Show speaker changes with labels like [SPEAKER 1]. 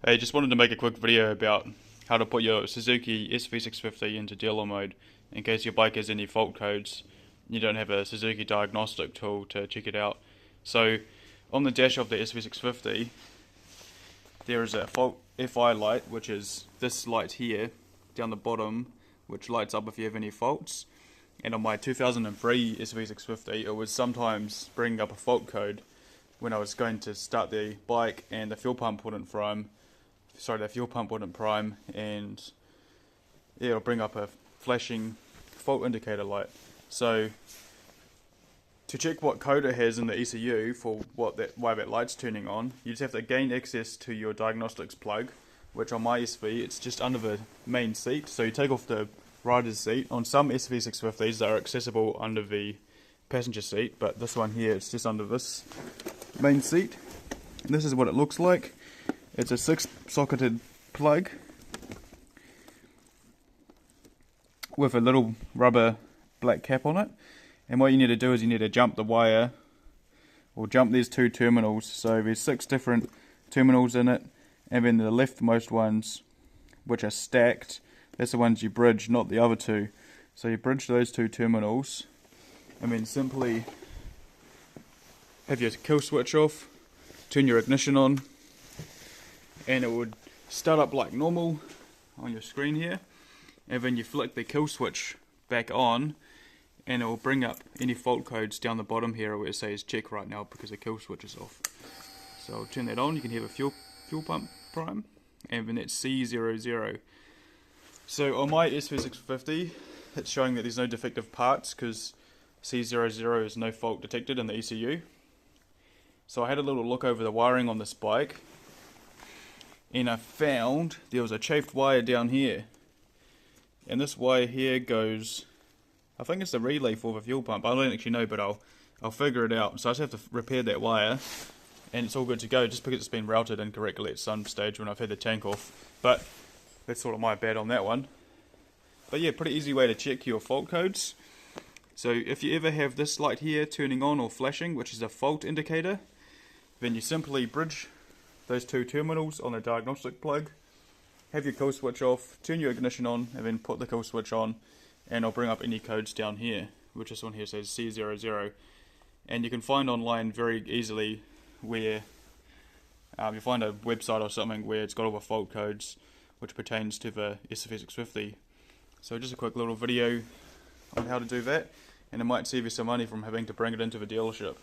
[SPEAKER 1] Hey, just wanted to make a quick video about how to put your Suzuki SV650 into dealer mode in case your bike has any fault codes and you don't have a Suzuki diagnostic tool to check it out. So on the dash of the SV650 there is a fault FI light, which is this light here down the bottom, which lights up if you have any faults. And on my 2003 SV650 it would sometimes bring up a fault code when I was going to start the bike and the fuel pump wouldn't prime, and yeah, it'll bring up a flashing fault indicator light. So to check what code it has in the ECU for why that light's turning on, you just have to gain access to your diagnostics plug, which on my SV it's just under the main seat. So you take off the rider's seat. On some SV650s they are accessible under the passenger seat, but this one here it's just under this main seat. And this is what it looks like. It's a 6-socketed plug with a little rubber black cap on it. And what you need to do is you need to jump the wire, or jump these two terminals. So there's 6 different terminals in it, and then the leftmost ones, which are stacked, that's the ones you bridge, not the other two. So you bridge those 2 terminals, and then simply have your kill switch off, turn your ignition on, and it would start up like normal on your screen here, and then you flick the kill switch back on and it will bring up any fault codes down the bottom here where it says check right now because the kill switch is off. So I'll turn that on. You can hear the fuel pump prime, and then it's C00. So on my SV650 it's showing that there's no defective parts because C00 is no fault detected in the ECU. So I had a little look over the wiring on this bike, and I found there was a chafed wire down here, and this wire here goes, I think it's the relay for the fuel pump. I don't actually know, but I'll figure it out. So I just have to repair that wire, and it's all good to go, just because it's been routed incorrectly at some stage when I've had the tank off. But that's sort of my bad on that one. But yeah, pretty easy way to check your fault codes. So if you ever have this light here turning on or flashing, which is a fault indicator, then you simply bridge those 2 terminals on the diagnostic plug, have your kill switch off, turn your ignition on, and then put the kill switch on, and I'll bring up any codes down here, which this one here says C00. And you can find online very easily where you find a website or something where it's got all the fault codes which pertains to the SV650. So just a quick little video on how to do that, and it might save you some money from having to bring it into the dealership.